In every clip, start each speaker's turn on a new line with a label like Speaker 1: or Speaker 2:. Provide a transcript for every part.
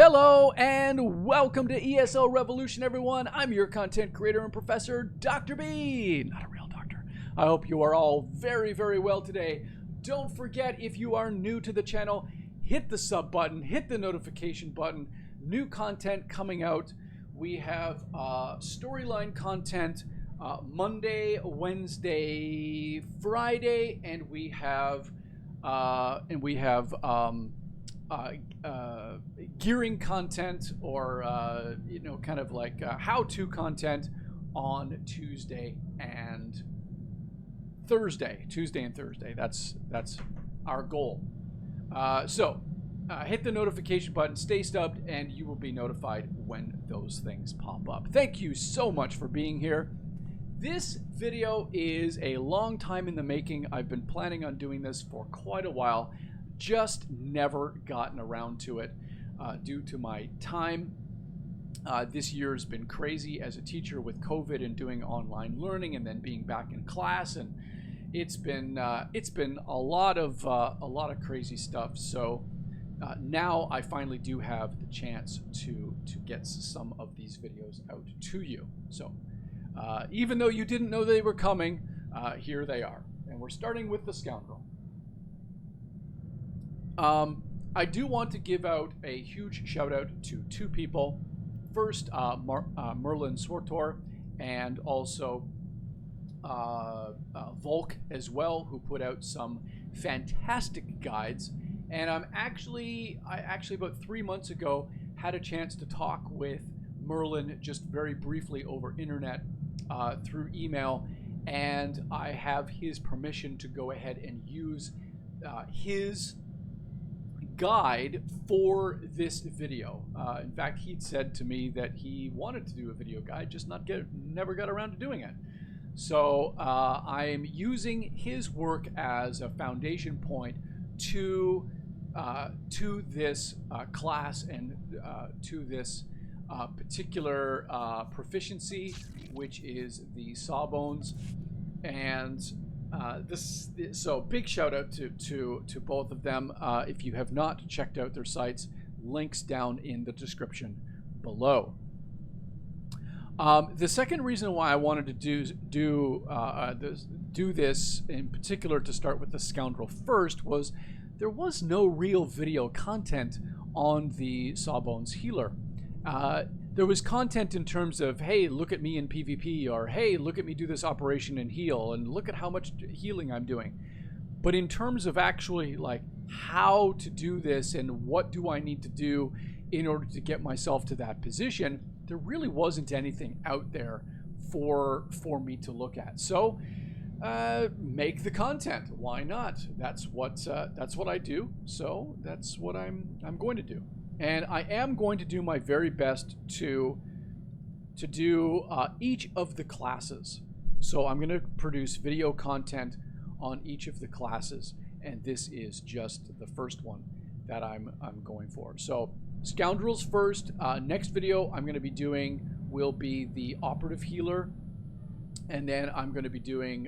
Speaker 1: Hello and welcome to ESO Revolution, everyone. I'm your content creator and professor, Dr. B. Not a real doctor. I hope you are all very, very well today. Don't forget, if you are new to the channel, hit the sub button, hit the notification button. New content coming out. We have storyline content Monday, Wednesday, Friday, and we have gearing content, or kind of like how-to content on Tuesday and Thursday. That's our goal. So hit the notification button, stay stubbed, and you will be notified when those things pop up. Thank you so much for being here. This video is a long time in the making. I've been planning on doing this for quite a while. Just never gotten around to it due to my time. This year's been crazy as a teacher with COVID and doing online learning, and then being back in class, and it's been a lot of crazy stuff. So now I finally do have the chance to get some of these videos out to you. So even though you didn't know they were coming, here they are, and we're starting with the Scoundrel. I do want to give out a huge shout out to two people. First, Merlin Swartor, and also Volk as well, who put out some fantastic guides. And I actually about 3 months ago had a chance to talk with Merlin just very briefly over internet through email, and I have his permission to go ahead and use his guide for this video. In fact, he'd said to me that he wanted to do a video guide, just never got around to doing it. So I'm using his work as a foundation point to this class and to this particular proficiency, which is the Sawbones. And so big shout out to both of them. If you have not checked out their sites, links down in the description below. The second reason why I wanted to do this in particular, to start with the Scoundrel first, was there was no real video content on the Sawbones healer. There was content in terms of, hey, look at me in PvP, or hey, look at me do this operation and heal, and look at how much healing I'm doing. But in terms of actually like how to do this and what do I need to do in order to get myself to that position, there really wasn't anything out there for me to look at. So make the content. Why not? That's what I do. So that's what I'm going to do. And I am going to do my very best to do each of the classes. So I'm going to produce video content on each of the classes, and this is just the first one that I'm going for. So Scoundrels first. Next video I'm going to be doing will be the operative healer, and then I'm going to be doing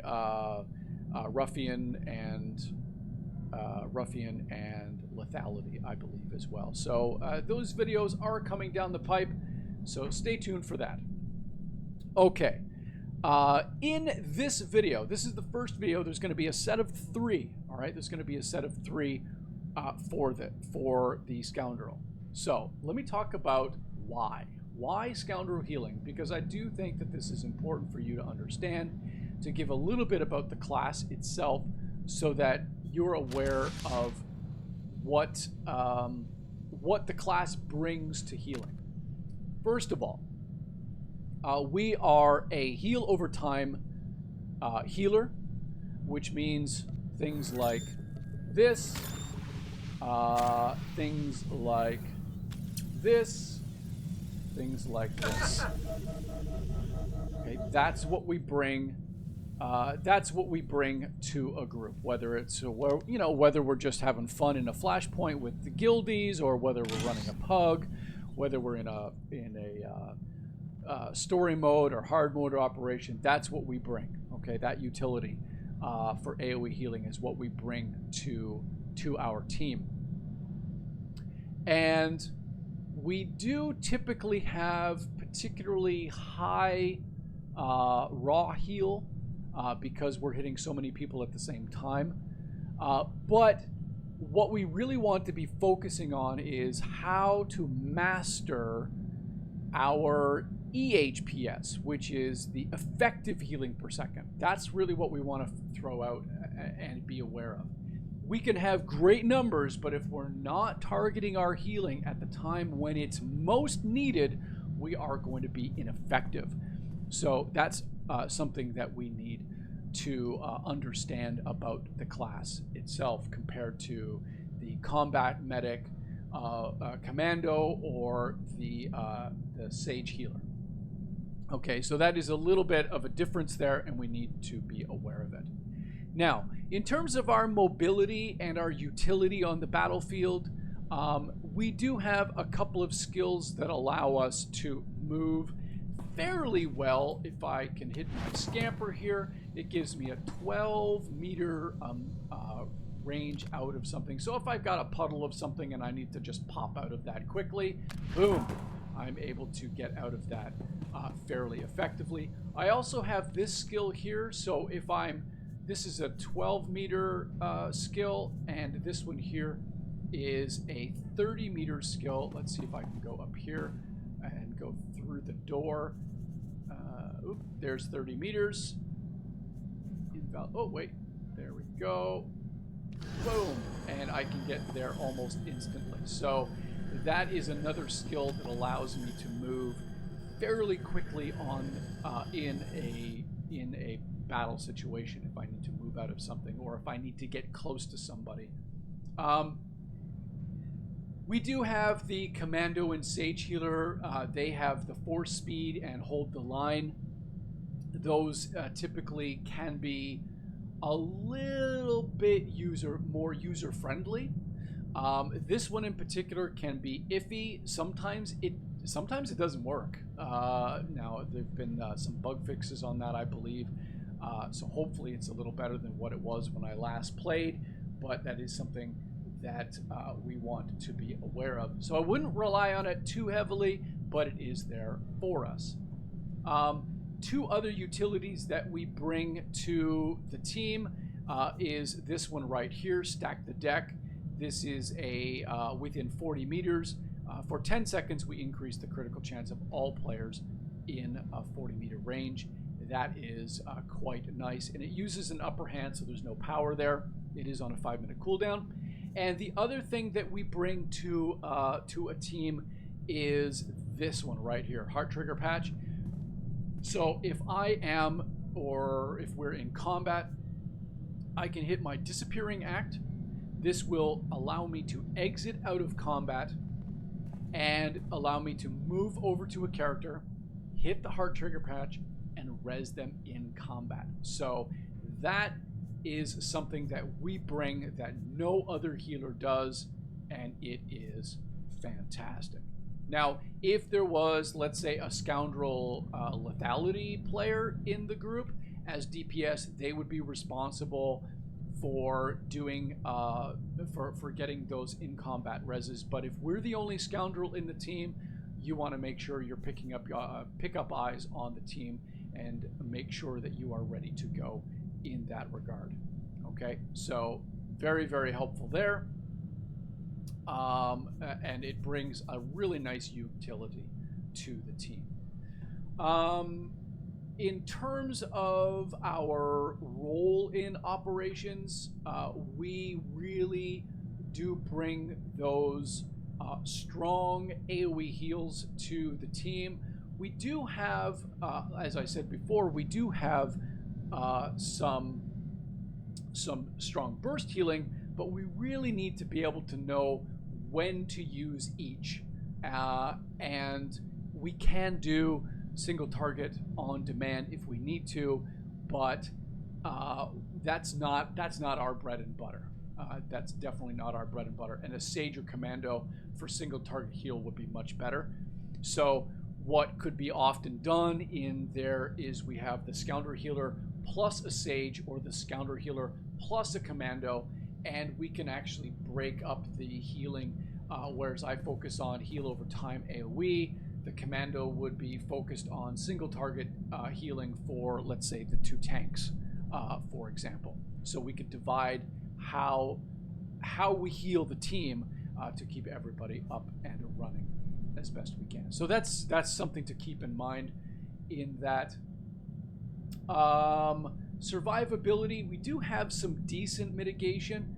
Speaker 1: ruffian and lethality, I believe, as well. So those videos are coming down the pipe, so stay tuned for that. Okay, in this video, this is the first video, there's going to be a set of 3. All right, there's going to be a set of 3 for the Scoundrel. So let me talk about why Scoundrel healing, because I do think that this is important for you to understand, to give a little bit about the class itself, so that you're aware of what the class brings to healing. First of all, we are a heal over time healer, which means things like this, things like this, things like this. Okay, that's what we bring. That's what we bring to a group, whether it's whether we're just having fun in a flashpoint with the guildies, or whether we're running a pug, whether we're in a story mode or hard mode operation. That's what we bring. Okay, that utility for AoE healing is what we bring to our team. And We do typically have particularly high raw heal because we're hitting so many people at the same time. But what we really want to be focusing on is how to master our EHPS, which is the effective healing per second. That's really what we want to throw out and be aware of. We can have great numbers, but if we're not targeting our healing at the time when it's most needed, we are going to be ineffective. So that's something that we need to understand about the class itself compared to the combat medic, commando, or the sage healer. Okay, so that is a little bit of a difference there, and we need to be aware of it. Now, in terms of our mobility and our utility on the battlefield, we do have a couple of skills that allow us to move fairly well. If I can hit my scamper here, it gives me a 12-meter range out of something. So if I've got a puddle of something and I need to just pop out of that quickly, boom, I'm able to get out of that fairly effectively. I also have this skill here, so if this is a 12-meter skill, and this one here is a 30-meter skill. Let's see if I can go up here and go through the door. There's 30 meters. Oh, wait. There we go. Boom. And I can get there almost instantly. So that is another skill that allows me to move fairly quickly on in a battle situation if I need to move out of something or if I need to get close to somebody. We do have the Commando and Sage Healer. They have the force speed and hold the line. Those typically can be a little bit more user-friendly. This one in particular can be iffy. Sometimes it doesn't work. Now, there have been some bug fixes on that, I believe. So hopefully it's a little better than what it was when I last played, but that is something that we want to be aware of. So I wouldn't rely on it too heavily, but it is there for us. Two other utilities that we bring to the team is this one right here, Stack the Deck. This is a within 40 meters. For 10 seconds, we increase the critical chance of all players in a 40-meter range. That is quite nice, and it uses an upper hand, so there's no power there. It is on a 5-minute cooldown. And the other thing that we bring to a team is this one right here, Heart Trigger Patch. So if I am, or if we're in combat, I can hit my Disappearing Act. This will allow me to exit out of combat and allow me to move over to a character, hit the Heart Trigger Patch, and res them in combat. So that is something that we bring that no other healer does, and it is fantastic. Now, if there was, let's say, a Scoundrel Lethality player in the group, as DPS, they would be responsible for doing for getting those in combat reses. But if we're the only Scoundrel in the team, you want to make sure you're picking up pick up eyes on the team and make sure that you are ready to go in that regard. Okay, so very, very helpful there. And it brings a really nice utility to the team. In terms of our role in operations, we really do bring those strong AoE heals to the team. We do have, as I said before, we do have some strong burst healing, but we really need to be able to know when to use each. And we can do single target on demand if we need to, but that's not our bread and butter. That's definitely not our bread and butter. And a Sage or Commando for single target heal would be much better. So what could be often done in there is we have the Scoundrel Healer plus a Sage, or the Scoundrel Healer plus a Commando, and we can actually break up the healing whereas I focus on heal over time AoE. The Commando would be focused on single target healing for, let's say, the 2 tanks, for example. So we could divide how we heal the team to keep everybody up and running as best we can. So that's something to keep in mind in that. Survivability, we do have some decent mitigation.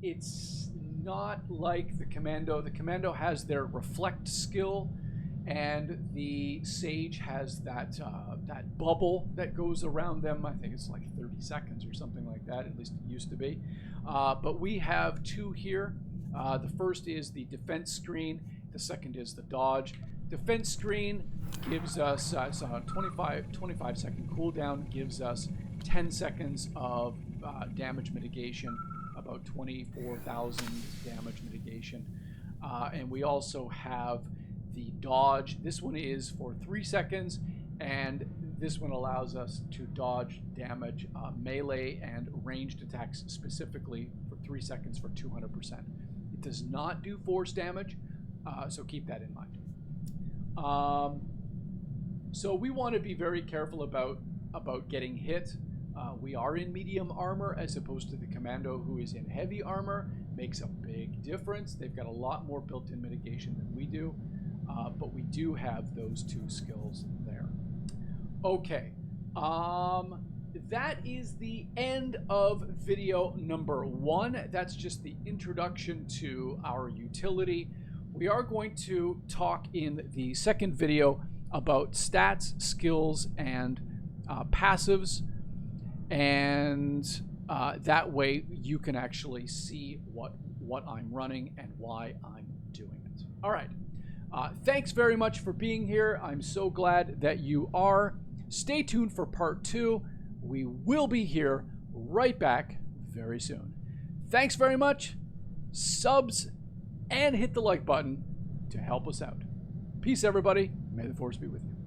Speaker 1: It's not like the Commando. The Commando has their reflect skill, and the Sage has that bubble that goes around them. I think it's like 30 seconds or something like that. At least it used to be. But we have 2 here. The first is the defense screen. The second is the dodge. Defense screen gives us it's a 25 second cooldown. Gives us 10 seconds of damage mitigation. About 24,000 damage mitigation. And we also have the dodge. This one is for 3 seconds, and this one allows us to dodge damage melee and ranged attacks specifically for 3 seconds for 200%. It does not do force damage, so keep that in mind. So we want to be very careful about getting hit. We are in medium armor as opposed to the Commando, who is in heavy armor. Makes a big difference. They've got a lot more built-in mitigation than we do, but we do have those 2 skills there. Okay, that is the end of video number 1. That's just the introduction to our utility. We are going to talk in the second video about stats, skills, and passives. And that way you can actually see what I'm running and why I'm doing it. All right. Thanks very much for being here. I'm so glad that you are. Stay tuned for part 2. We will be here right back very soon. Thanks very much. Subs and hit the like button to help us out. Peace, everybody. May the Force be with you.